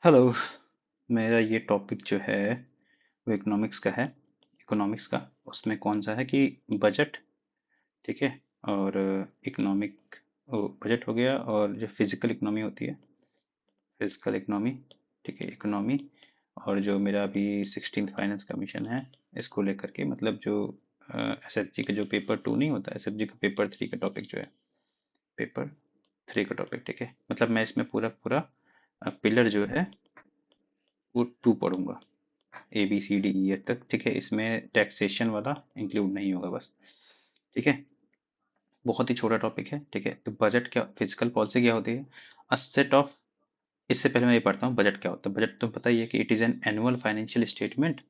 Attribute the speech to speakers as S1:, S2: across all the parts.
S1: Hello. मेरा ये topic जो है वो इकोनॉमिक्स का है। इकोनॉमिक्स का उसमें कौन सा है कि बजट, ठीक है। और इकोनॉमिक बजट हो गया, और जो फिजिकल इकोनॉमी होती है, फिजिकल इकोनॉमी, ठीक है, इकोनॉमी। और जो मेरा अभी 16th फाइनेंस कमीशन है, इसको लेकर के मतलब जो एसएफजी का जो पेपर 2 नहीं होता, एसएफजी का पेपर 3 का टॉपिक जो है, पेपर 3 का टॉपिक, ठीक है। मतलब मैं इसमें पूरा पूरा पिलर जो है वो 2 पढ़ूंगा, A B C D E F तक, ठीक है। इसमें टैक्सेशन वाला इंक्लूड नहीं होगा बस, ठीक है। बहुत ही छोटा टॉपिक है, ठीक है। तो बजट क्या, फिजिकल पॉलिसी क्या होती है, अ सेट ऑफ। इससे पहले मैं ये पढ़ता हूँ बजट क्या होता है। बजट तो पता ही है कि it is an annual financial statement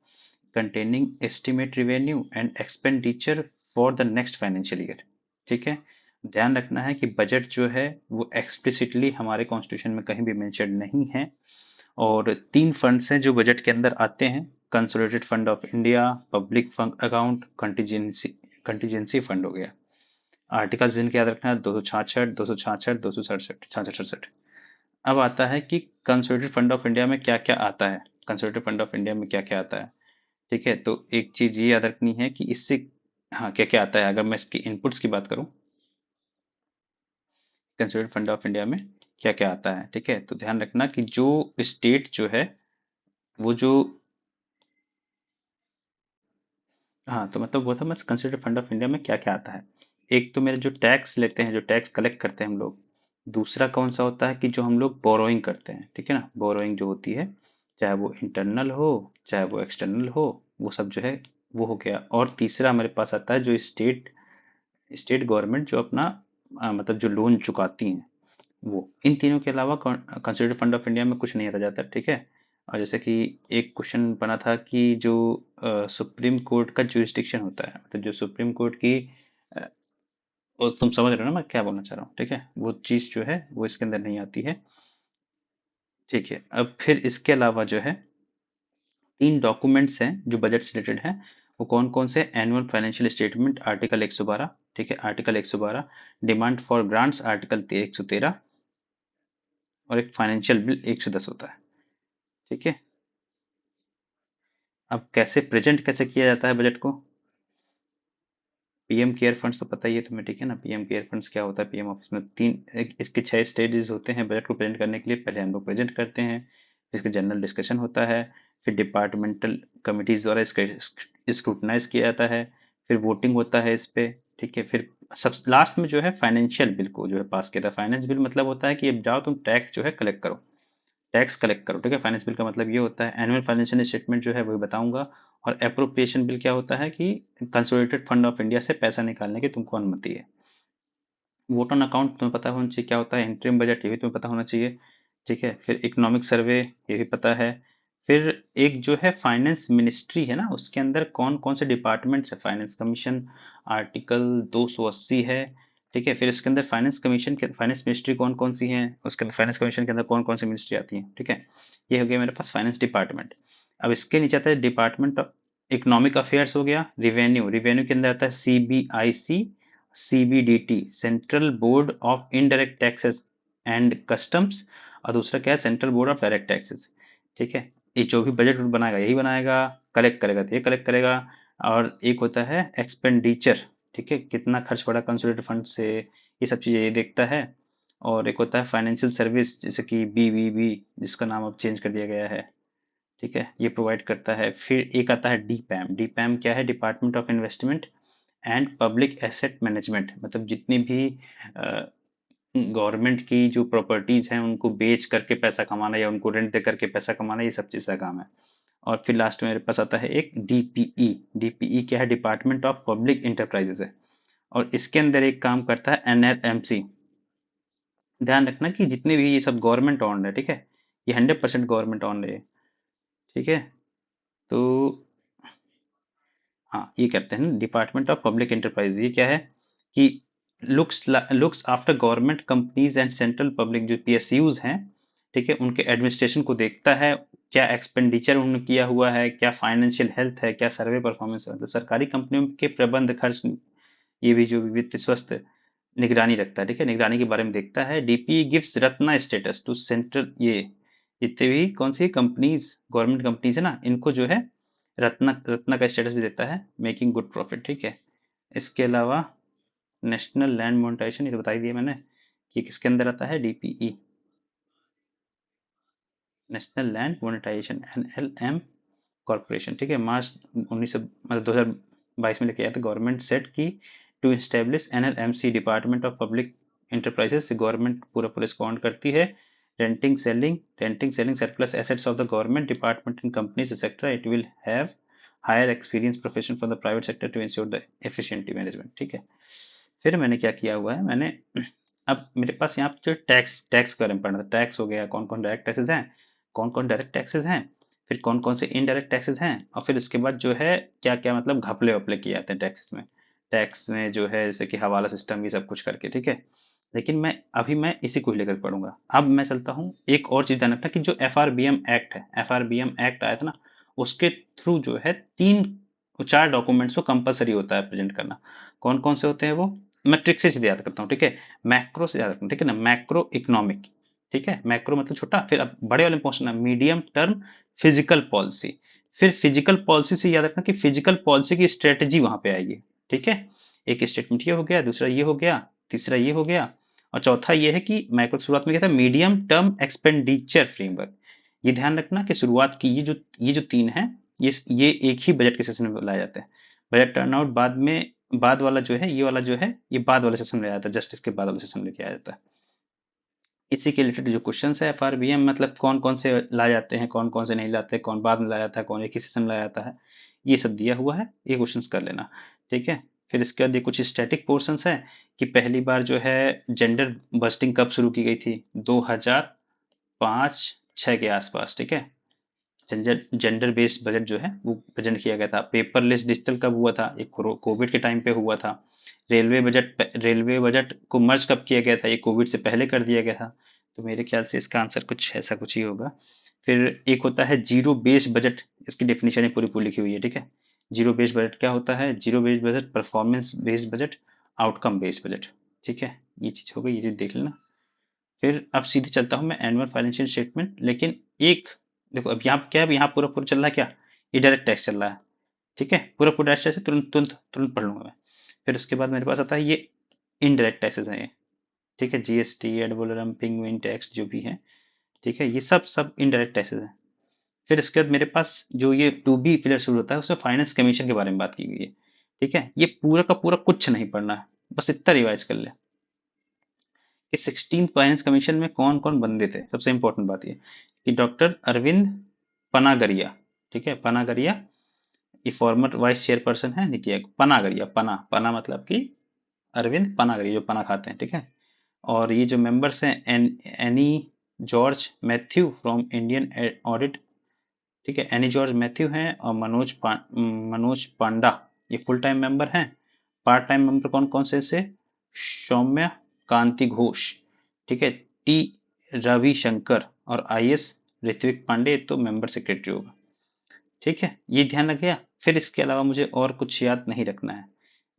S1: containing estimate revenue and expenditure for the next financial year, ठीक है। ध्यान रखना है कि बजट जो है वो एक्सप्लिसिटली हमारे कॉन्स्टिट्यूशन में कहीं भी मेंशन नहीं है। और 3 फंड्स हैं जो बजट के अंदर आते हैं: consolidated fund of India, public fund account, contingency, contingency fund हो गया। आर्टिकल्स भी इनके याद रखना है: 266, 266, 267, 66, 67। अब आता है कि कंसोलिडेटेड फंड ऑफ इंडिया में क्या क्या आता है। कंसोलिडेटेड फंड ऑफ इंडिया में क्या क्या आता है, ठीक है। तो एक चीज ये याद रखनी है कि इससे, हाँ, क्या क्या आता है। अगर मैं इसकी इनपुट्स की बात करूं, कंसोलिडेटेड फंड ऑफ इंडिया में क्या क्या आता है, ठीक है। तो ध्यान रखना कि जो स्टेट जो है वो जो, हाँ, तो मतलब वो था मैं कंसिडर फंड ऑफ इंडिया में क्या क्या आता है। एक तो मेरे जो टैक्स लेते हैं, जो टैक्स कलेक्ट करते हैं हम लोग। दूसरा कौन सा होता है कि जो हम लोग बोरोइंग करते हैं, ठीक है ना। बोरोइंग जो होती है, चाहे वो इंटरनल हो चाहे वो एक्सटर्नल हो, वो सब जो है वो हो गया। और तीसरा हमारे पास आता है जो स्टेट स्टेट गवर्नमेंट जो अपना मतलब जो लोन चुकाती हैं, वो। इन तीनों के अलावा कंसिडर फंड ऑफ इंडिया में कुछ नहीं रह जाता, ठीक है। और जैसे कि एक क्वेश्चन बना था कि जो सुप्रीम कोर्ट का जुरिस्डिक्शन होता है, मतलब जो सुप्रीम कोर्ट की अ, वो तुम समझ रहे हो ना मैं क्या बोलना चाह रहा हूँ, ठीक है। वो चीज़ जो है वो इसके अंदर नहीं आती है, ठीक है। अब फिर इसके अलावा जो है 3 डॉक्यूमेंट्स हैं जो बजट से रिलेटेड हैं। वो कौन कौन से: एनुअल फाइनेंशियल स्टेटमेंट आर्टिकल 112, ठीक है, article 112। Demand for grants article 113। और एक फाइनेंशियल बिल 110 होता है, ठीक है। अब कैसे प्रेजेंट कैसे किया जाता है बजट को। पीएम केयर फंड्स तो पता ही है तुम्हें, ठीक है ना। पीएम केयर फंड्स क्या होता है, पीएम ऑफिस में इसके 6 स्टेजेस होते हैं बजट को प्रेजेंट करने के लिए। पहले हम लोग प्रेजेंट करते हैं, इसका जनरल डिस्कशन होता है, फिर डिपार्टमेंटल कमिटीज द्वारा इसका स्क्रूटनाइज किया जाता है, फिर वोटिंग होता है इस पे, ठीक है। फिर सब लास्ट में जो है फाइनेंशियल बिल को जो है पास किया जाता है। फाइनेंस बिल मतलब होता है कि अब जाओ तुम टैक्स जो है कलेक्ट करो, टैक्स कलेक्ट करो, ठीक है। फाइनेंस बिल का मतलब ये होता है। एनुअल फाइनेंशियल स्टेटमेंट जो है वही बताऊंगा। और अप्रोप्रिएशन बिल क्या होता है कि कंसोलिडेटेड फंड ऑफ इंडिया से पैसा निकालने की तुमको अनुमति है। वोट ऑन अकाउंट तुम्हें पता होना चाहिए क्या होता है। इंटरिम बजट ये भी तुम्हें पता होना चाहिए, ठीक है। फिर इकोनॉमिक सर्वे ये भी पता है। फिर एक जो है फाइनेंस मिनिस्ट्री है ना, उसके अंदर कौन कौन से डिपार्टमेंट्स है। फाइनेंस कमीशन आर्टिकल 280 है, ठीक है। फिर इसके अंदर फाइनेंस कमीशन के फाइनेंस मिनिस्ट्री कौन कौन सी है, उसके अंदर फाइनेंस कमीशन के अंदर कौन कौन सी मिनिस्ट्री आती है, ठीक है। ये हो गया मेरे पास फाइनेंस डिपार्टमेंट। अब इसके नीचे आता है डिपार्टमेंट ऑफ इकोनॉमिक अफेयर्स, हो गया। रिवेन्यू, रिवेन्यू के अंदर आता है CBIC, CBDT, central board of indirect taxes and customs. और दूसरा क्या है, central board of direct taxes, ठीक है। ये जो भी बजट बनाएगा यही बनाएगा, कलेक्ट करेगा तो ये कलेक्ट करेगा। और एक होता है एक्सपेंडिचर, ठीक है, कितना खर्च पड़ा कंसोलिडेटेड फंड से, ये सब चीज़ें ये देखता है। और एक होता है फाइनेंशियल सर्विस, जैसे कि बीवीबी, जिसका नाम अब चेंज कर दिया गया है, ठीक है, ये प्रोवाइड करता है। फिर एक आता है डीपैम। डीपैम क्या है, department of investment and public asset management, मतलब जितनी भी गवर्नमेंट की जो प्रॉपर्टीज हैं उनको बेच करके पैसा कमाना या उनको रेंट दे करके पैसा कमाना, ये सब चीज़ का काम है। और फिर लास्ट में मेरे पास आता है एक डीपीई। डीपीई क्या है, डिपार्टमेंट ऑफ पब्लिक इंटरप्राइजेज है। और इसके अंदर एक काम करता है एनएलएमसी। ध्यान रखना कि जितने भी ये सब गवर्नमेंट ऑन्ड है, ठीक है, ये 100% गवर्नमेंट ऑन्ड है, ठीक है। तो हाँ, ये कहते हैं डिपार्टमेंट ऑफ पब्लिक एंटरप्राइज। ये क्या है कि looks after government companies and central public जो पीएसयूज हैं, ठीक है, उनके एडमिनिस्ट्रेशन को देखता है। क्या एक्सपेंडिचर उन्होंने किया हुआ है, क्या फाइनेंशियल हेल्थ है, क्या सर्वे परफॉर्मेंस है, तो सरकारी कंपनियों के प्रबंध खर्च, ये भी जो वित्त स्वस्थ निगरानी रखता है, ठीक है, निगरानी के बारे में देखता है। DP gives Ratna status to central, ये जितने भी कौन सी कंपनीज गवर्नमेंट कंपनीज है ना, इनको जो है रत्ना का स्टेटस भी देता है, मेकिंग गुड प्रॉफिट, ठीक है। इसके अलावा नेशनल लैंड मोनेटाइजेशन, ये तो बता ही दिया मैंने कि किसके अंदर आता है, DPE, national land monetization, NLM corporation, ठीक है। मार्च 19 मतलब 2022 में लेके आया था। गवर्नमेंट सेट की to establish NLMC, department of public enterprises, government पूरा पूरा इसको ऑन करती है। Renting selling surplus assets of the government department and companies etcetera, it will have hire experience profession from the private sector to ensure the efficient management, ठीक है। फिर मैंने क्या किया हुआ है, मैंने अब मेरे पास यहाँ पे जो टैक्स के बारे में पढ़ना था। टैक्स हो गया, कौन कौन डायरेक्ट टैक्सेस हैं, कौन कौन डायरेक्ट टैक्सेस हैं, फिर कौन कौन से इनडायरेक्ट टैक्सेस हैं, और फिर उसके बाद जो है क्या क्या मतलब घपले वपले किए जाते हैं टैक्सेस में। टैक्स में जो है जैसे कि हवाला सिस्टम, ये सब कुछ करके, ठीक है। लेकिन मैं इसी को ही लेकर पढ़ूंगा। अब मैं चलता हूँ, एक और चीज ध्यान रखना कि जो एफआरबीएम एक्ट है, एफआरबीएम एक्ट आया था ना, उसके थ्रू जो है 4 डॉक्यूमेंट्स को कंपलसरी होता है प्रेजेंट करना। कौन कौन से होते हैं वो, मैं ट्रिक से सीधे याद करता हूँ, ठीक है। मैक्रो से याद रखना, ठीक है ना, मैक्रो इकोनॉमिक, ठीक है। मैक्रो मतलब छोटा, फिर अब बड़े वाले में पहुंचना, मीडियम टर्म फिजिकल पॉलिसी। फिर फिजिकल पॉलिसी से याद रखना कि फिजिकल पॉलिसी की स्ट्रेटेजी वहां पे आएगी, ठीक है। एक स्टेटमेंट ये हो गया, दूसरा ये हो गया, तीसरा ये हो गया, और चौथा ये है कि मैक्रो शुरुआत में क्या था, मीडियम टर्म एक्सपेंडिचर फ्रेमवर्क। ये ध्यान रखना कि शुरुआत की ये जो 3 है, ये एक ही बजट के सेशन में लाया जाता है। बजट टर्नआउट बाद में, बाद वाला जो है, ये वाला जो है, ये बाद वाले सेशन में आया था, जस्ट इसके बाद वाले सेशन में लेके आया जाता है। इसी के रिलेटेड जो क्वेश्चन है एफआरबीएम, मतलब कौन कौन से लाए जाते हैं, कौन कौन से नहीं लाते, कौन बाद में लाया जाता है, कौन एक ही सेशन में लाया जाता है, ये सब दिया हुआ है, ये क्वेश्चन कर लेना, ठीक है। फिर इसके बाद ये कुछ स्टैटिक पोर्शंस है कि पहली बार जो है जेंडर बस्टिंग कब शुरू की गई थी, 2005-6 के आसपास, ठीक है। जेंडर जेंडर बेस्ड बजट जो है वो प्रेजेंट किया गया था। पेपरलेस डिजिटल कब हुआ था, ये कोविड के टाइम पे हुआ था। रेलवे बजट को मर्ज कब किया गया था, ये कोविड से पहले कर दिया गया था। तो मेरे ख्याल से इसका आंसर कुछ ऐसा कुछ ही होगा। फिर एक होता है जीरो बेस्ड बजट, इसकी डेफिनेशन पूरी पूरी लिखी हुई है, ठीक है। जीरो बेस्ड बजट क्या होता है, zero based budget, performance based budget, outcome based budget, ठीक है। ये चीज हो गई, ये चीज देख लेना। फिर अब सीधे चलता हूँ मैं एनुअल फाइनेंशियल स्टेटमेंट, लेकिन एक देखो अब यहाँ क्या है, यहाँ पूरा पूरा चल रहा है क्या, ये डायरेक्ट टैक्स चल रहा है, ठीक है। पूरा पूरा डायरेक्ट टैक्स है, तुरंत तुरंत तुरंत पढ़ लूंगा मैं। फिर उसके बाद मेरे पास आता है ये इनडायरेक्ट टैक्सेस हैं ये, ठीक है। जीएसटी, एड वैलोरम, पिंगुइन टैक्स जो भी है, ठीक है, ये सब सब इनडायरेक्ट टैक्सेस हैं। फिर इसके बाद मेरे पास जो ये टू बी पिलर शुरू होता है, उसमें फाइनेंस कमीशन के बारे में बात की गई है, ठीक है। ये पूरा का पूरा कुछ नहीं पढ़ना है, बस इतना रिवाइज कर ले कि 16 फाइनेंस कमीशन में कौन कौन बंदे थे। सबसे इंपॉर्टेंट बात ये कि डॉक्टर अरविंद पनागरिया, ठीक है, पनागरिया, ये फॉर्मर वाइस चेयरपर्सन है नीति आयोग। पनागरिया, पना पना मतलब कि अरविंद पनागरिया, जो पना खाते हैं, ठीक है। और ये जो मेंबर्स हैं, any George Matthew from Indian audit, ठीक है, एनी जॉर्ज मैथ्यू हैं, और मनोज पांडा, ये फुल टाइम मेंबर हैं। पार्ट टाइम मेंबर कौन कौन से सौम्य कांति घोष, ठीक है, टी रविशंकर, और आईएएस ऋत्विक पांडे, तो मेंबर सेक्रेटरी होगा, ठीक है। ये ध्यान रख गया। फिर इसके अलावा मुझे और कुछ याद नहीं रखना है।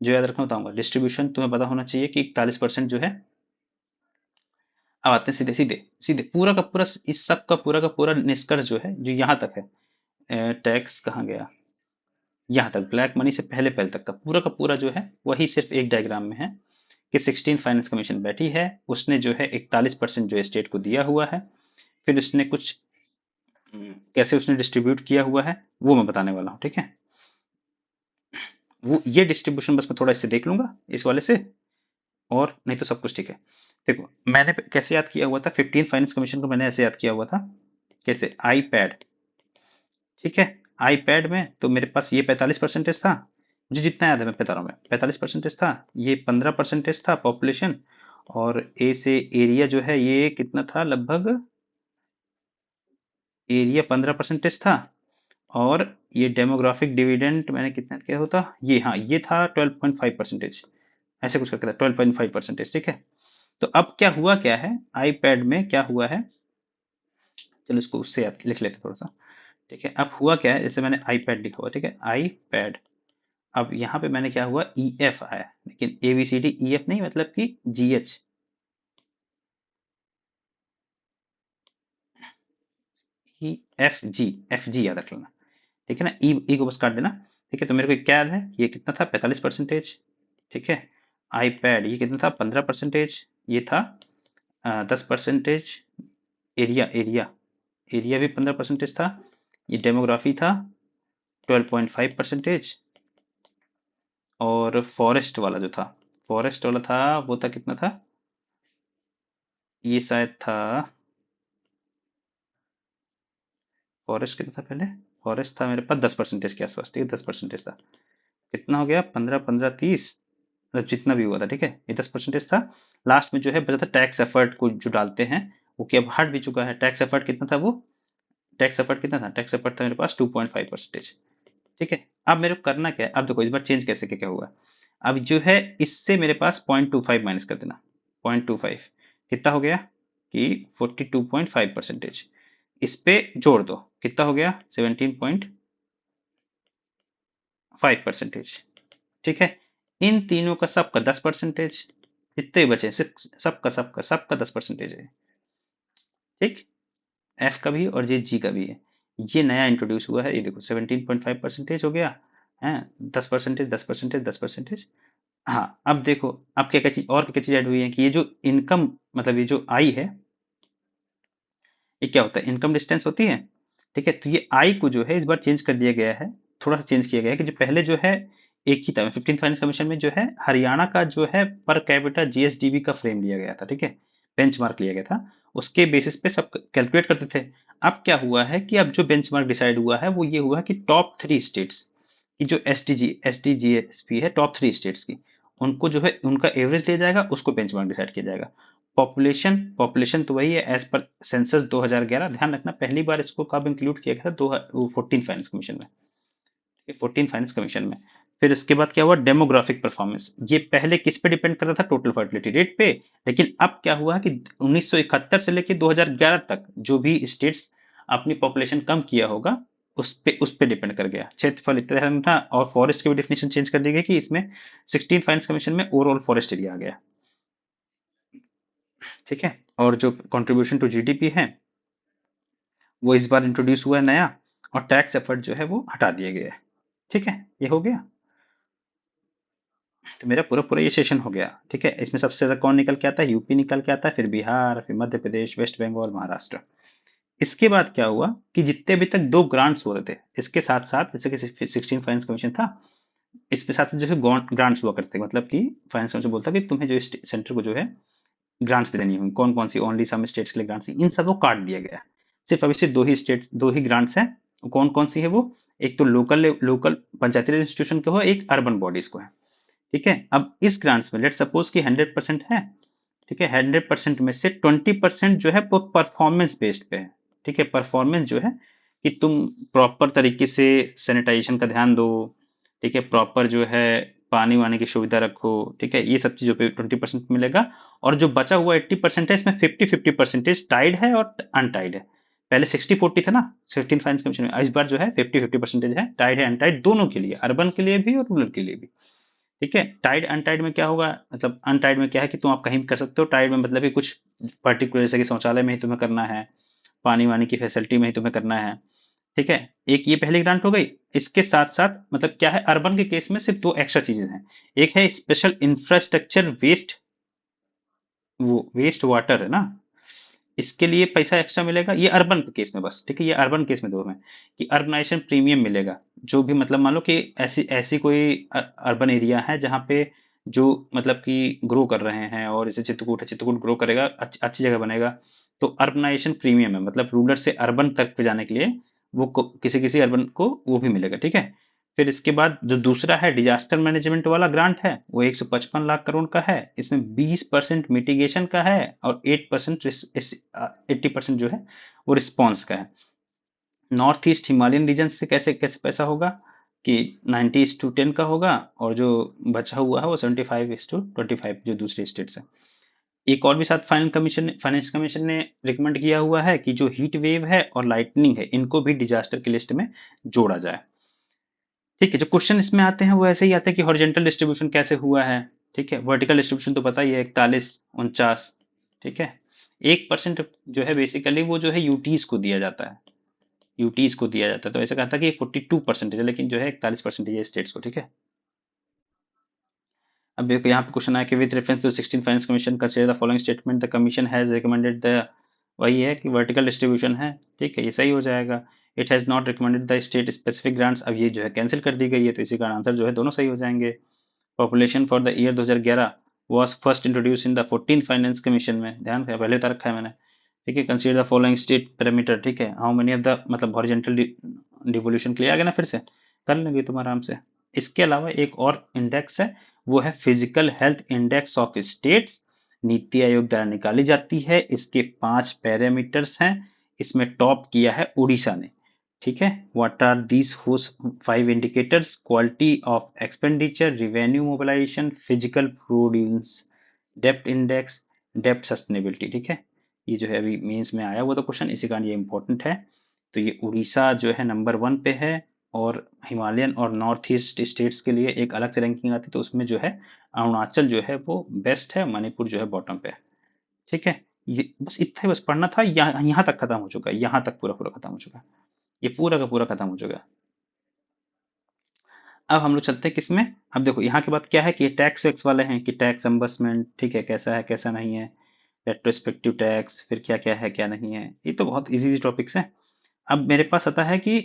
S1: जो याद रखना बताऊंगा, डिस्ट्रीब्यूशन तुम्हें पता होना चाहिए कि 41% जो है। अब आते हैं सीधे सीधे सीधे पूरा का पूरा, इस सब का पूरा निष्कर्ष जो है, जो यहाँ तक है, टैक्स कहाँ गया, यहाँ तक ब्लैक मनी से पहले पहले तक का पूरा जो है, वही सिर्फ एक डायग्राम में है कि 16 फाइनेंस कमीशन बैठी है, उसने जो है 41% जो स्टेट को दिया हुआ है। फिर उसने कुछ कैसे उसने डिस्ट्रीब्यूट किया हुआ है वो मैं बताने वाला हूँ, ठीक है। वो ये डिस्ट्रीब्यूशन बस मैं थोड़ा इससे देख लूंगा, इस वाले से, और नहीं तो सब कुछ ठीक है। देखो मैंने कैसे याद किया हुआ था, 15 फाइनेंस कमीशन को मैंने ऐसे याद किया हुआ था, कैसे, आई पैड, ठीक है। आई पैड में तो मेरे पास ये 45% था, मुझे जितना याद है मैं बता रहा हूँ, मैं 45% था, ये 15% था पॉपुलेशन, और ए से एरिया जो है ये कितना था, लगभग एरिया 15% था, और ये डेमोग्राफिक डिविडेंड मैंने कितना किया होता, ये हाँ ये था 12.5%, ऐसे कुछ करके था 12.5%, ठीक है। तो अब क्या हुआ, क्या है आईपैड में क्या हुआ है, चलो इसको उससे याद लिख लेते थोड़ा सा, ठीक है। अब हुआ क्या है, जैसे मैंने आईपैड लिखा हुआ, ठीक है, आईपैड। अब यहाँ पे मैंने क्या हुआ, ई एफ आया, लेकिन A B C D E F नहीं, मतलब कि जी एच, एफ जी याद रख लेना, ठीक है ना। ई को बस काट देना, ठीक है। तो मेरे को क्या याद है, ये कितना था, 45%, ठीक है। आईपैड ये कितना था, 15%, ये था 10%। एरिया भी 15% था। ये डेमोग्राफी था 12.5%। और फॉरेस्ट वाला था वो था कितना था, ये शायद था, फॉरेस्ट कितना था पहले, फॉरेस्ट था मेरे पास 10% के आसपास, ठीक है, 10% था। कितना हो गया, 15 15 30, मतलब जितना भी हुआ था, ठीक है, ये 10% था। लास्ट में जो है बचा था टैक्स एफर्ट को जो डालते हैं, वो कि अब हट भी चुका है। टैक्स एफर्ट कितना था, वो टैक्स एफर्ट कितना था, टैक्स एफर्ट था मेरे पास 2.5%, ठीक है। अब मेरे को करना क्या है, अब देखो इस बार चेंज कैसे क्या क्या हुआ। अब जो है इससे मेरे पास 0.25 माइनस कर देना, 0.25 कितना हो गया कि 42.5%। इस पे जोड़ दो, कितना हो गया 17.5%, ठीक है। इन तीनों का सबका 10%, जितने भी बचे सिर्फ सबका सबका सबका 10% है, ठीक। एफ का भी और ये जी का भी है, ये नया इंट्रोड्यूस हुआ है, ये देखो 17.5% हो गया है। 10%, 10%, 10%। हाँ, अब देखो, अब क्या क्या चीज और क्या क्या चीज ऐड हुई है कि ये जो इनकम, मतलब ये जो आई है, ये क्या होता है, इनकम डिस्टेंस होती है, ठीक है। तो ये आई को जो है इस बार चेंज कर दिया गया है, थोड़ा सा चेंज किया गया है कि जो पहले जो है एक ही था, 15th फाइनेंस कमीशन में जो है हरियाणा का जो है पर कैपिटा जीएसडीपी का फ्रेम लिया गया था, ठीक है, बेंचमार्क लिया गया था, उसके बेसिस पे सब कैलकुलेट करते थे। अब क्या हुआ है कि अब जो बेंचमार्क डिसाइड हुआ है वो ये हुआ कि टॉप 3 स्टेट्स की जो एसडीजीएसपी है, टॉप 3 स्टेट्स की, उनको जो है उनका एवरेज लिया जाएगा, उसको बेंचमार्क डिसाइड किया जाएगा। पॉपुलेशन पॉपुलेशन तो वही है एज पर सेंसस 2011, ध्यान रखना पहली बार इसको कब इंक्लूड किया गया था, दो 14 फाइनेंस कमीशन में, 14 फाइनेंस कमीशन में। फिर इसके बाद क्या हुआ, डेमोग्राफिक परफॉर्मेंस, ये पहले किस पे डिपेंड कर रहा था, टोटल फर्टिलिटी रेट पे। लेकिन अब क्या हुआ कि 1971 से लेकर 2011 तक जो भी स्टेट्स अपनी पॉपुलेशन कम किया होगा उस पे डिपेंड कर गया, क्षेत्रफल इतना था। और फॉरेस्ट की भी डेफिनेशन चेंज कर दी गई कि इसमें 16 फाइनेंस कमीशन में ओवरऑल फॉरेस्ट एरिया आ गया, ठीक है। और जो कंट्रीब्यूशन टू जीडीपी है वो इस बार इंट्रोड्यूस हुआ है नया, और टैक्स एफर्ट जो है वो हटा दिया गया है, ठीक है। ये हो गया, तो मेरा पूरा पूरा ये सेशन हो गया, ठीक है। इसमें सबसे ज्यादा कौन निकल के आता है, यूपी निकल के आता है, फिर बिहार, फिर मध्य प्रदेश, वेस्ट बंगाल, महाराष्ट्र। इसके बाद क्या हुआ कि जितने अभी तक 2 ग्रांट्स हो रहे थे, इसके साथ साथ जैसे कि 16 फाइनेंस कमीशन था, इसके साथ साथ जो है ग्रांट्स हुआ करते, मतलब कि फाइनेंस कमीशन बोलता कि तुम्हें जो सेंटर को जो है ग्रांट्स भी देनी होंगी, कौन कौन सी, ओनली सम स्टेट्स के लिए ग्रांट्स, इन सबको काट दिया गया। सिर्फ अभी से दो ही ग्रांट्स हैं। कौन कौन सी है वो, एक तो लोकल पंचायती राज इंस्टीट्यूशन को है, एक अर्बन बॉडीज को है, ठीक है। अब इस ग्रांट्स में लेट सपोज कि 100% है, ठीक है, 100% में से 20% जो है वो परफॉर्मेंस बेस्ड पे है, ठीक है। परफॉर्मेंस जो है कि तुम प्रॉपर तरीके से सैनिटाइजेशन का ध्यान दो, ठीक है, प्रॉपर जो है पानी वानी की सुविधा रखो, ठीक है, ये सब चीजों पे 20% मिलेगा। और जो बचा हुआ 80% है, इसमें 50-50% टाइड है और अनटाइड है। पहले 60-40 था ना 16 फाइनेंस कमीशन में, इस बार जो है 50-50% है, टाइड है अनटाइड दोनों के लिए, अर्बन के लिए भी और रूरल के लिए भी, ठीक है। टाइड अनटाइड में क्या होगा, मतलब अनटाइड में क्या है कि तुम आप कहीं भी कर सकते हो, टाइड में मतलब कि कुछ पर्टिकुलर जैसे कि शौचालय में ही तुम्हें करना है, पानी वानी की फैसिलिटी में ही तुम्हें करना है, ठीक है। एक ये पहली ग्रांट हो गई। इसके साथ साथ मतलब क्या है, अर्बन के केस में सिर्फ 2 एक्स्ट्रा चीजें हैं। एक है स्पेशल इंफ्रास्ट्रक्चर वेस्ट वाटर है ना, इसके लिए पैसा एक्स्ट्रा मिलेगा, ये अर्बन के केस में बस, ठीक है, ये अर्बन केस में दो में कि अर्बनाइजेशन प्रीमियम मिलेगा। जो भी मतलब मान लो कि ऐसी ऐसी कोई अर्बन एरिया है जहाँ पे जो मतलब कि ग्रो कर रहे हैं, और जैसे चित्रकूट है, चित्रकूट ग्रो करेगा, अच्छी जगह बनेगा, तो अर्बनाइजेशन प्रीमियम है, मतलब रूरल से अर्बन तक पे जाने के लिए वो किसी किसी अर्बन को वो भी मिलेगा, ठीक है। फिर इसके बाद जो दूसरा है डिजास्टर मैनेजमेंट वाला ग्रांट है, वो 155 लाख करोड़ का है। इसमें 20% मिटिगेशन का है और 8% 80% जो है वो रिस्पॉन्स का है। नॉर्थ ईस्ट हिमालयन रीजन से कैसे कैसे पैसा होगा कि 90:10 का होगा, और जो बचा हुआ है वो 75:25 जो दूसरे स्टेट्स है। एक और भी साथ फाइनेंस कमीशन ने रिकमेंड किया हुआ है कि जो हीट वेव है और लाइटनिंग है, इनको भी डिजास्टर की लिस्ट में जोड़ा जाए, ठीक है। जो क्वेश्चन इसमें आते हैं वो ऐसे ही आते हैं कि हॉरिजॉन्टल डिस्ट्रीब्यूशन कैसे हुआ है, ठीक है। वर्टिकल डिस्ट्रीब्यूशन तो पता ही है, 41-49, ठीक है। 1% जो है बेसिकली वो जो है यूटीज को दिया जाता है, यूटी इसको दिया जाता है। तो ऐसा कहा था कि 42% है, लेकिन जो है 41% है स्टेट्स को, ठीक है। अब देखो यहाँ पे क्वेश्चन आया कि with reference to 16 finance commission consider the following statement, the commission has recommended the, वही है कि वर्टिकल डिस्ट्रीब्यूशन है, ठीक है, ये सही हो जाएगा। It has not recommended the state specific grants, अब ये जो है कैंसिल कर दी गई है, तो इसी का आंसर जो है दोनों सही हो जाएंगे। Population for the year 2011 was first introduce in the 14th finance commission में, ध्यान रखना पहले उतार रखा है मैंने, ठीक है। Consider the following state parameter, ठीक है, हाउ मेनी ऑफ द, मतलब हॉरिजॉन्टल डिवोल्यूशन के लिए आ गया ना, फिर से कर लेंगे तुम आराम से। इसके अलावा एक और इंडेक्स है, वो है physical health index of states, NITI Aayog द्वारा निकाली जाती है। इसके 5 पैरामीटर्स हैं, इसमें टॉप किया है उड़ीसा ने, ठीक है। What are these 5 indicators? Quality of expenditure, revenue mobilisation, physical prudence, depth index, depth sustainability, ठीक है। ये जो है अभी मेंस में आया हुआ तो क्वेश्चन, इसी कारण ये इंपॉर्टेंट है। तो ये उड़ीसा जो है नंबर 1 पे है, और हिमालयन और नॉर्थ ईस्ट स्टेट्स के लिए एक अलग से रैंकिंग आती है, तो उसमें जो है अरुणाचल जो है वो बेस्ट है, मणिपुर जो है बॉटम पे है, ठीक है। ये बस इतना ही बस पढ़ना था, यहाँ तक खत्म हो चुका है, यहाँ तक पूरा पूरा खत्म हो चुका है, ये पूरा का पूरा खत्म हो चुका है। अब हम लोग चलते हैं किसमें। अब देखो यहाँ के बाद क्या है कि ये टैक्स वैक्स वाले हैं, कि टैक्स अम्बर्समेंट, ठीक है कैसा नहीं है, रेट्रोस्पेक्टिव टैक्स, फिर क्या क्या है क्या नहीं है, ये तो बहुत इजी टॉपिक्स हैं। अब मेरे पास आता है कि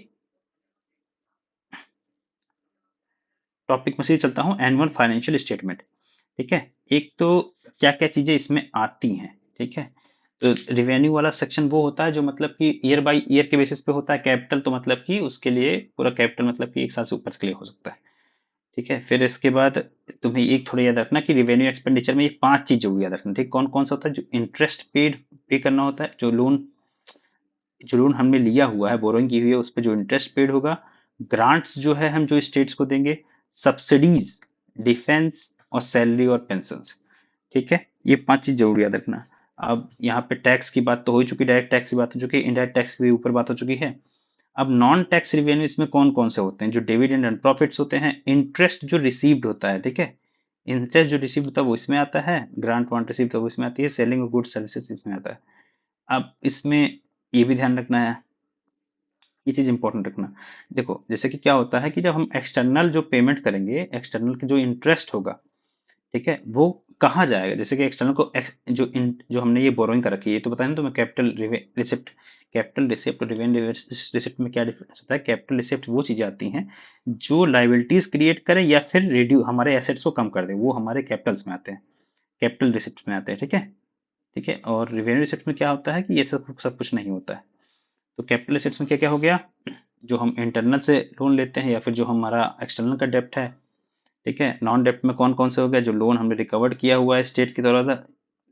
S1: टॉपिक में से चलता हूँ, एनुअल फाइनेंशियल स्टेटमेंट, ठीक है। एक तो क्या क्या चीजें इसमें आती हैं, ठीक है। तो रिवेन्यू वाला सेक्शन वो होता है जो मतलब कि ईयर बाय ईयर के बेसिस पे होता है। कैपिटल तो मतलब कि उसके लिए पूरा कैपिटल मतलब कि 1 साल से ऊपर के लिए हो सकता है, ठीक है। फिर इसके बाद तुम्हें एक थोड़ा याद रखना कि रिवेन्यू एक्सपेंडिचर में ये 5 चीज जरूर याद रखना, ठीक। कौन कौन सा होता है? जो इंटरेस्ट पेड पे करना होता है, जो लोन हमने लिया हुआ है, बोरोइंग की हुई है, उस पर जो इंटरेस्ट पेड होगा, ग्रांट्स जो है हम जो स्टेट्स को देंगे, सब्सिडीज, डिफेंस, और सैलरी और पेंशन, ठीक है। ये 5 चीज जरूर याद रखना। अब यहाँ पे टैक्स की बात तो हो ही चुकी, डायरेक्ट टैक्स की बात हो चुकी, इंडायरेक्ट टैक्स के ऊपर बात हो चुकी है। अब नॉन टैक्स रेवेन्यू इसमें कौन कौन से होते हैं? जो डिविडेंड एंड प्रॉफिट्स होते हैं, इंटरेस्ट जो रिसीव्ड होता है, ठीक है, इंटरेस्ट जो रिसीव्ड होता है वो इसमें आता है, ग्रांट वांट रिसीव्ड तो वो इसमें आती है, सेलिंग ऑफ गुड्स सर्विसेज इसमें आता है। अब इसमें ये भी ध्यान रखना है, ये चीज इंपॉर्टेंट रखना। देखो जैसे कि क्या होता है कि जब हम एक्सटर्नल जो पेमेंट करेंगे, एक्सटर्नल की जो इंटरेस्ट होगा, ठीक है, वो कहाँ जाएगा? जैसे कि एक्सटर्नल को जो हमने ये बोरोइंग कर रखी है, ये तो बताया ना तुम्हें, कैपिटल रिसिप्ट और रिवेन्यू रिसिप्ट में क्या डिफरेंस होता है। कैपिटल रिसिप्ट वो चीजें आती हैं जो लाइबिलिटीज क्रिएट करे या फिर रिड्यू हमारे एसेट्स को कम कर दे, वो हमारे कैपिटल्स में आते हैं, कैपिटल रिसिप्ट में आते हैं, ठीक है। ठीक है, और रिवेन्यू रिसिप्ट में क्या होता है कि ये सब सब कुछ नहीं होता है। तो कैपिटल रिसिप्ट में क्या क्या हो गया, जो हम इंटरनल से लोन लेते हैं या फिर जो हमारा एक्सटर्नल का डेप्ट है, ठीक है। नॉन डेप्ट में कौन कौन से हो गया? जो लोन हमने रिकवर्ड किया हुआ है स्टेट के द्वारा,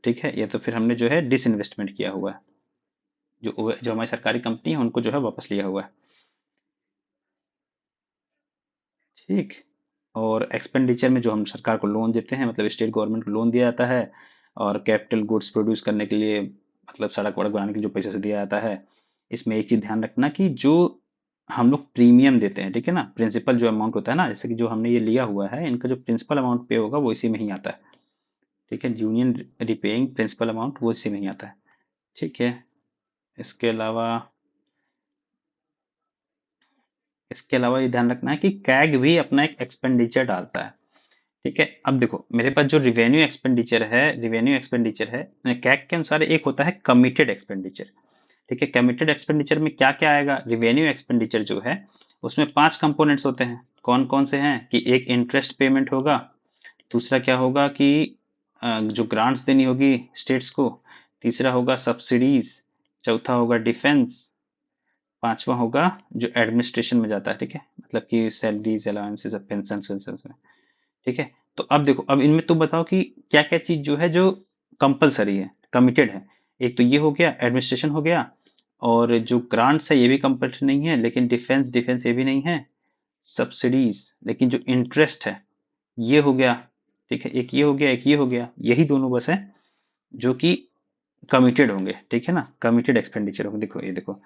S1: ठीक है, या तो फिर हमने जो है डिसइन्वेस्टमेंट किया हुआ है, जो हमारी सरकारी कंपनी है उनको जो है वापस लिया हुआ है, ठीक। और एक्सपेंडिचर में जो हम सरकार को लोन देते हैं, मतलब स्टेट गवर्नमेंट को लोन दिया जाता है, और कैपिटल गुड्स प्रोड्यूस करने के लिए, मतलब सड़क वड़क बनाने के लिए जो पैसे से दिया जाता है। इसमें एक चीज ध्यान रखना कि जो हम लोग प्रीमियम देते हैं, ठीक है ना, प्रिंसिपल जो अमाउंट होता है ना, जैसे कि जो हमने ये लिया हुआ है, इनका जो प्रिंसिपल अमाउंट पे होगा वो इसी में ही आता है, ठीक है। यूनियन रिपेइंग प्रिंसिपल अमाउंट वो इसी में ही आता है, ठीक है। इसके अलावा इसके अलावा ये ध्यान रखना है कि कैग भी अपना एक एक्सपेंडिचर डालता है, ठीक है। अब देखो मेरे पास जो रिवेन्यू एक्सपेंडिचर है कैग के अनुसार एक होता है कमिटेड एक्सपेंडिचर, ठीक है। कमिटेड एक्सपेंडिचर में क्या क्या आएगा? रिवेन्यू एक्सपेंडिचर जो है उसमें 5 कंपोनेंट्स होते हैं। कौन कौन से हैं? कि एक इंटरेस्ट पेमेंट होगा, दूसरा क्या होगा कि जो ग्रांट्स देनी होगी स्टेट्स को, तीसरा होगा सब्सिडीज, चौथा होगा डिफेंस, पांचवा होगा जो एडमिनिस्ट्रेशन में जाता है, ठीक है, मतलब कि सैलरीज अलाउंसेस पेंशन में, ठीक है। तो अब देखो, अब इनमें तुम बताओ कि क्या क्या चीज जो है जो कंपलसरी है, कमिटेड है। एक तो ये हो गया, एडमिनिस्ट्रेशन हो गया, और जो ग्रांट्स है ये भी कंपल्सरी नहीं है, लेकिन डिफेंस डिफेंस ये भी नहीं है, सब्सिडीज, लेकिन जो इंटरेस्ट है ये हो गया, ठीक है। एक ये हो गया, एक ये हो गया, यही दोनों बस है जो कि कमिटेड होंगे, ठीक है ना, कमिटेड एक्सपेंडिचर होंगे। देखो ये देखो,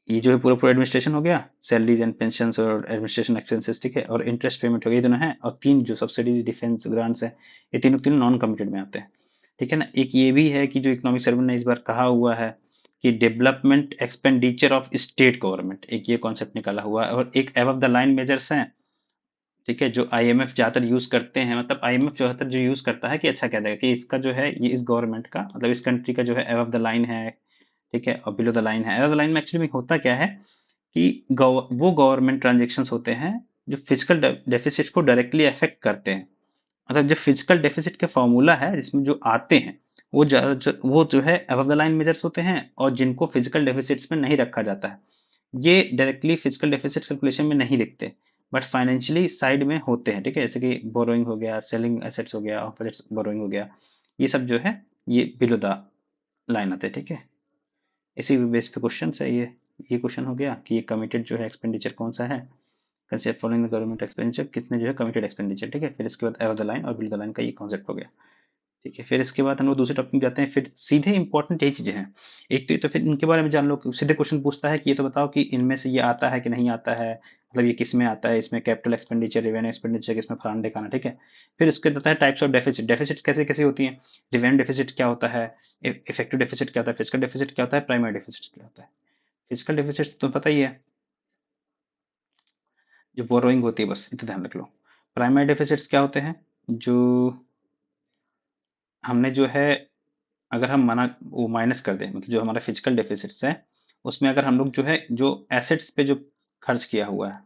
S1: ये जो है पूरा पूरा एडमिनिस्ट्रेशन हो गया, सैलरीज एंड पेंशन और एडमिनिस्ट्रेशन एक्सपेंसेस, ठीक है, और इंटरेस्ट पेमेंट हो गया, ये दोनों है। और 3 जो सब्सिडीज डिफेंस ग्रांट्स है, ये तीनों तीनों नॉन कमिटेड में आते हैं, ठीक है ना। एक ये भी है कि जो इकोनॉमिक सर्वे ने इस बार कहा हुआ है कि development expenditure of state government, एक ये कॉन्सेप्ट निकाला हुआ है, और एक एबव द लाइन मेजर्स हैं, ठीक है, जो आईएमएफ ज्यादातर यूज करते हैं, मतलब आईएमएफ ज्यादातर जो यूज करता है कि अच्छा कहता है कि इसका जो है ये इस गवर्नमेंट का मतलब इस कंट्री का जो है एबव द लाइन है, ठीक है, और बिलो द लाइन है। एबव द लाइन में एक्चुअली में होता क्या है कि वो गवर्नमेंट ट्रांजेक्शंस होते हैं जो फिजिकल डेफिसिट को डायरेक्टली अफेक्ट करते हैं। मतलब जो फिजिकल डेफिसिट का फॉर्मूला है जिसमें जो आते हैं वो वो जो है अबव द लाइन मेजर्स होते हैं, और जिनको फिजिकल डेफिसिट्स में नहीं रखा जाता है ये डायरेक्टली फिजिकल डेफिसिट कैलकुलेशन में नहीं दिखते, बट फाइनेंशियली साइड में होते हैं, ठीक है, जैसे कि बोरोइंग हो गया, सेलिंग एसेट्स हो गया, ऑफ बोरोइंग हो गया, ये सब जो है ये बिलो द लाइन आते हैं, ठीक है। इसी बेस पे क्वेश्चन है ये क्वेश्चन हो गया कि ये कमिटेड जो है एक्सपेंडिचर कौन सा है, consider following the government expenditure, कितने जो है कमिटेड एक्सपेंडिचर, ठीक है। फिर इसके बाद अबव द लाइन और बिलो द लाइन का ये कॉन्सेप्ट हो गया, ठीक है। फिर इसके बाद हम लोग दूसरे टॉपिक में जाते हैं, फिर सीधे इंपॉर्टेंट यही चीजें हैं। एक तो फिर इनके बारे में जान लो, सीधे क्वेश्चन पूछता है कि ये तो बताओ कि इनमें से ये आता है कि नहीं आता है, मतलब ये किस में आता है, इसमें कैपिटल एक्सपेंडिचर, रेवेन्यू एक्सपेंडिचर, किसमें फलाना ढिकाना, ठीक है। फिर इसके बताता है टाइप्स ऑफ डेफिसिट, डेफिसिट कैसे कैसे होती हैं, रेवेन्यू डेफिसिट क्या होता है, इफेक्टिव डेफिसिट क्या होता है, फिजिकल डेफिसिट क्या होता है, प्राइमरी डेफिसिट क्या होता है। फिजिकल डेफिसिट तो पता ही है, जो बोरोइंग होती है, बस इतना ध्यान रख लो। प्राइमरी डेफिसिट्स क्या होते हैं, जो हमने जो है अगर हम मना वो माइनस कर दें, मतलब जो हमारा फिजिकल डेफिसिट्स है उसमें अगर हम लोग जो है जो एसेट्स पे जो खर्च किया हुआ है,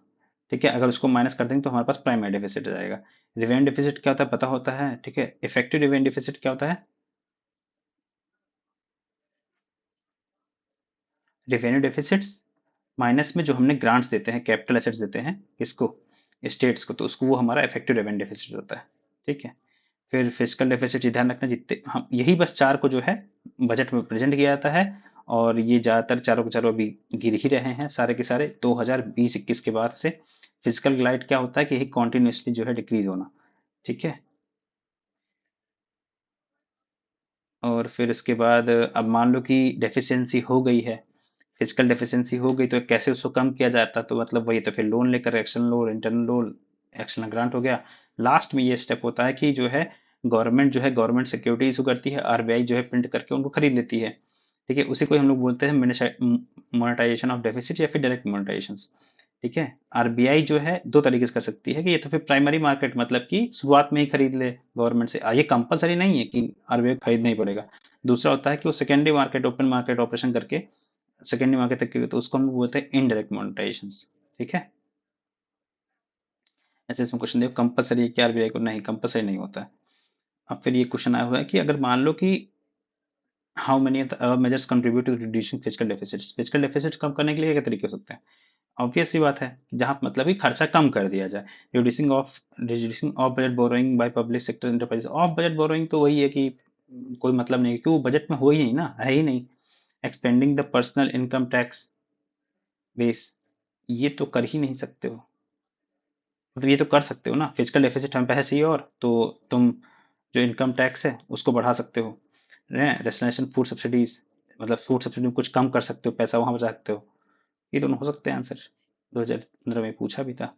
S1: ठीक है, अगर उसको माइनस कर देंगे तो हमारे पास प्राइमरी डेफिसिट आ जाएगा। रिवेन्यू डेफिसिट क्या होता है पता होता है, ठीक है। इफेक्टिव रिवेन्यू डेफिसिट क्या होता है, रिवेन्यू डेफिसिट्स माइनस में जो हमने ग्रांट्स देते हैं, कैपिटल एसेट्स देते हैं किसको, स्टेट्स को, तो उसको वो हमारा इफेक्टिव रेवेन्यू डेफिसिट होता है, ठीक है। फिर फिजिकल डेफिसिट ध्यान रखना, जितने हम यही बस चार को जो है बजट में प्रेजेंट किया जाता है, और ये ज्यादातर चारों के चारों अभी गिर ही रहे हैं सारे के सारे 2020-21 के बाद से। फिजिकल ग्लाइड क्या होता है कि यही कॉन्टिन्यूसली जो है डिक्रीज होना, ठीक है। और फिर इसके बाद अब मान लो कि डेफिशिएंसी हो गई है, फिजिकल डेफिशिएंसी हो गई तो कैसे उसको कम किया जाता, तो मतलब वही तो फिर लोन लेकर, external loan, internal loan, external grant हो गया। लास्ट में ये स्टेप होता है कि जो है गवर्नमेंट जो है गवर्नमेंट सिक्योरिटी इशू करती है, आरबीआई जो है प्रिंट करके उनको खरीद लेती है, ठीक है। उसी को हम लोग बोलते हैं मोनेटाइजेशन ऑफ डेफिसिट या फिर डायरेक्ट मोनेटाइजेशन, ठीक है। आरबीआई जो है दो तरीके से कर सकती है कि ये तो फिर प्राइमरी मार्केट मतलब कि शुरुआत में ही खरीद ले गवर्नमेंट से, ये कंपलसरी नहीं है कि आरबीआई खरीदना ही पड़ेगा। दूसरा होता है कि वो secondary market, open market operation करके सेकेंडरी मार्केट तक की, तो उसको हम बोलते हैं इनडायरेक्ट मोनेटाइजेशन, ठीक है। ऐसे इसमें क्वेश्चन देखो, कंपलसरी है कि आरबीआई को, नहीं कंपलसरी नहीं होता है। अब फिर ये क्वेश्चन आया हुआ है कि अगर मान लो कि how many of the measures contribute to reducing physical deficits, physical deficit कम करने के लिए क्या तरीके हो सकते हैं। ऑब्वियस सी बात है, जहां मतलब कि खर्चा कम कर दिया जाए, reducing of budget borrowing by public sector enterprise. Of budget borrowing तो वही है कि कोई मतलब नहीं, क्यों बजट में हो ही नहीं ना, है ही नहीं। Expanding the personal income tax base, ये तो कर ही नहीं सकते हो, मतलब ये तो कर सकते हो ना, फिजिकल डेफिसिट हम पैसे ही, और तो तुम जो इनकम टैक्स है उसको बढ़ा सकते हो, रेस्टोरेशन फूड सब्सिडीज, मतलब फूड सब्सिडी में कुछ कम कर सकते हो, पैसा वहां बचा सकते हो। ये दोनों हो सकते हैं आंसर, 2015 में पूछा भी था।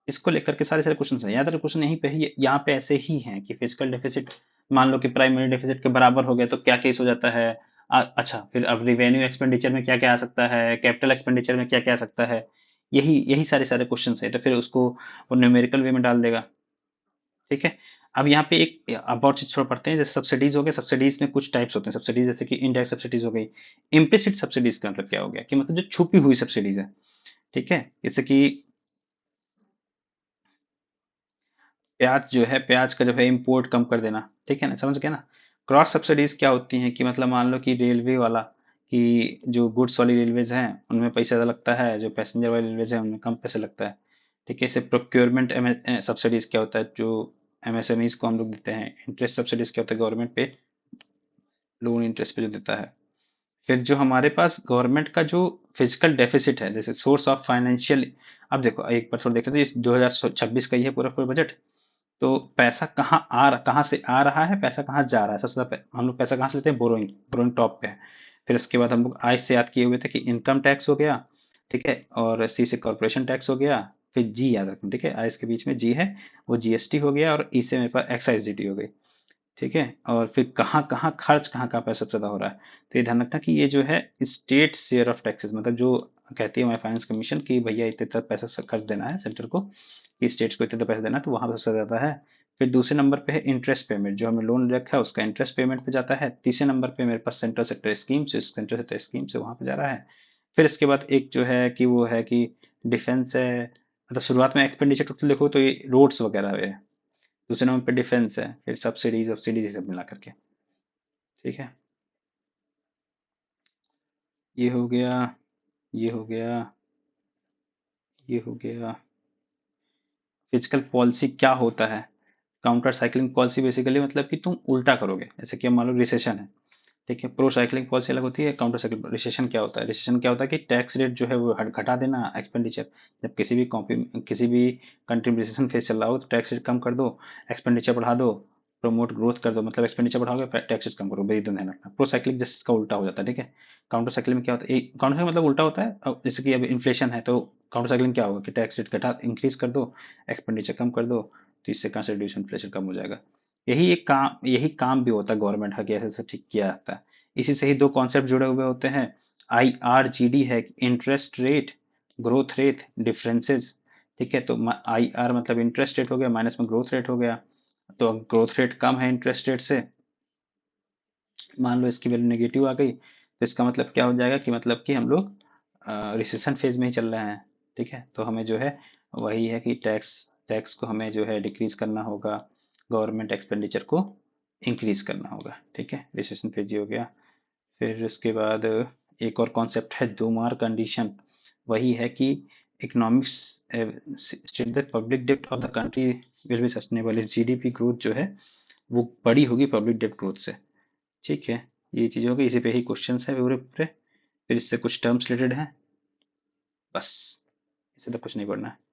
S1: इसको लेकर के सारे सारे क्वेश्चन है, याद रखो क्वेश्चन यहीं पे ही, यहाँ पे ऐसे ही हैं कि फिजिकल डेफिसिट मान लो कि प्राइमरी डेफिसिट के बराबर हो गया तो क्या केस हो जाता है। अच्छा, फिर अब रिवेन्यू एक्सपेंडिचर में क्या क्या आ सकता है, कैपिटल एक्सपेंडिचर में क्या क्या आ सकता है, यही यही सारे सारे क्वेश्चन है, तो फिर उसको वो न्यूमेरिकल वे में डाल देगा, ठीक है। अब यहाँ पे एक अब और चीज छोड़ पढ़ते हैं, जैसे सब्सिडीज हो गए, सब्सिडीज में कुछ टाइप्स होते हैं सब्सिडीज, जैसे कि इनडायरेक्ट सब्सिडीज हो गई। इम्प्लिसिट सब्सिडीज का मतलब क्या हो गया कि मतलब जो छुपी हुई सब्सिडीज है, ठीक है, जैसे कि प्याज जो है, प्याज का जो है इम्पोर्ट कम कर देना, ठीक है ना, समझ गए ना। क्रॉस सब्सिडीज क्या होती हैं कि मतलब मान लो कि रेलवे वाला, कि जो गुड्स वाली रेलवेज हैं उनमें पैसा ज़्यादा लगता है, जो पैसेंजर वाली रेलवेज हैं उनमें कम पैसे लगता है, ठीक है। इसे प्रोक्योरमेंट सब्सिडीज क्या होता है, जो एमएसएमईज को हम लोग देते हैं। इंटरेस्ट सब्सिडीज क्या होता है, गवर्नमेंट पे लोन इंटरेस्ट पे जो देता है। फिर जो हमारे पास गवर्नमेंट का जो फिजिकल डेफिसिट है, जैसे सोर्स ऑफ फाइनेंशियल, अब देखो एक बार थोड़ा देख लेते हैं, 2026 का ही है पूरा पूरा बजट। तो पैसा कहाँ से आ रहा है, पैसा कहाँ जा रहा है, सबसे ज्यादा हम लोग पैसा कहाँ से लेते हैं, बोरोइंग, बोरोइंग टॉप पे है। फिर उसके बाद हम लोग आय से याद किए हुए थे कि इनकम टैक्स हो गया, ठीक है, और सी से कॉर्पोरेशन टैक्स हो गया। फिर जी याद रखना, ठीक है, आय के बीच में जी है, वो जीएसटी हो गया, और ई से मेरे पास एक्साइज ड्यूटी हो गई, ठीक है। और फिर कहाँ कहाँ खर्च कहाँ कहाँ पैसा ज़्यादा हो रहा है। तो ये ध्यान रखना कि ये जो है स्टेट शेयर ऑफ टैक्सेस, मतलब जो कहती है हमारी फाइनेंस कमीशन कि भैया इतने इतना पैसा खर्च देना है सेंटर को, कि स्टेट्स को इतना पैसा देना है, तो वहाँ पे सबसे ज़्यादा है। फिर दूसरे नंबर पे है इंटरेस्ट पेमेंट, जो हमने लोन रखा है उसका इंटरेस्ट पेमेंट पे जाता है। तीसरे नंबर पे मेरे पास सेंट्रल सेक्टर स्कीम से, सेंट्रल सेक्टर स्कीम से वहाँ पे जा रहा है। फिर इसके बाद एक जो है कि वो है कि डिफेंस है, मतलब शुरुआत में एक्सपेंडिचर टोटल देखो तो ये रोड्स वगैरह है। दूसरे नंबर पे डिफेंस है, फिर सब्सिडीज सब्सिडीज सब मिला करके। ठीक है। ये हो गया, ये हो गया, ये हो गया। फिजिकल पॉलिसी क्या होता है? काउंटर साइक्लिंग पॉलिसी बेसिकली मतलब कि तुम उल्टा करोगे, जैसे कि मान लो रिसेशन है। ठीक है, प्रो साइक्लिंग पॉलिसी अलग होती है, काउंटर साइक्लिंग। रिसेशन क्या होता है? रिसेशन क्या होता है कि टैक्स रेट जो है वो घटा देना एक्सपेंडिचर। जब किसी भी कॉपी, किसी भी कंट्री में रिसेशन फेज चल रहा हो तो टैक्स रेट कम कर दो, एक्सपेंडिचर बढ़ा दो, प्रमोट ग्रोथ कर दो। मतलब एक्सपेंडिचर बढ़ाओगे टैक्सेस कम करो, वही ध्यान रखना। प्रो साइक्लिंग जैसे इसका उल्टा हो जाता है। ठीक है। काउंटर साइक्लिंग में क्या होता है? काउंटर साइक्लिंग मतलब उल्टा होता है। अब जैसे कि अभी इन्फ्लेशन है तो काउंटर साइक्लिंग क्या होगा कि टैक्स रेट घटा, इंक्रीज कर दो, एक्सपेंडिचर कम कर दो, तो इससे कहाँ से रिड्यूस इन्फ्लेशन कम हो जाएगा। यही काम भी होता है गवर्नमेंट का कि ऐसे ऐसे ठीक किया जाता है। इसी से ही दो कॉन्सेप्ट जुड़े हुए होते हैं। IRGD है, interest rate growth rate differences. ठीक है, तो IR मतलब इंटरेस्ट रेट हो गया, माइनस में ग्रोथ रेट हो गया। तो ग्रोथ रेट कम है इंटरेस्ट रेट से, मान लो इसकी वैल्यू नेगेटिव आ गई, तो इसका मतलब क्या हो जाएगा कि मतलब कि हम लोग रिसेशन फेज में ही चल रहे हैं। ठीक है, तो हमें जो है वही है कि टैक्स टैक्स को हमें जो है डिक्रीज करना होगा, गवर्नमेंट एक्सपेंडिचर को इंक्रीज करना होगा। ठीक है, रिसेशन फेज ही हो गया। फिर उसके बाद एक और कॉन्सेप्ट है डोमार कंडीशन। वही है कि इकोनॉमिक्स स्टेट द पब्लिक डेब्ट of the country will be sustainable, GDP growth जो है वो बड़ी होगी पब्लिक डेब्ट ग्रोथ से। ठीक है, ये चीज़ हो गई, इसी पे ही क्वेश्चंस है पूरे पूरे। फिर इससे कुछ टर्म्स रिलेटेड हैं, बस। इससे तो कुछ नहीं पढ़ना है।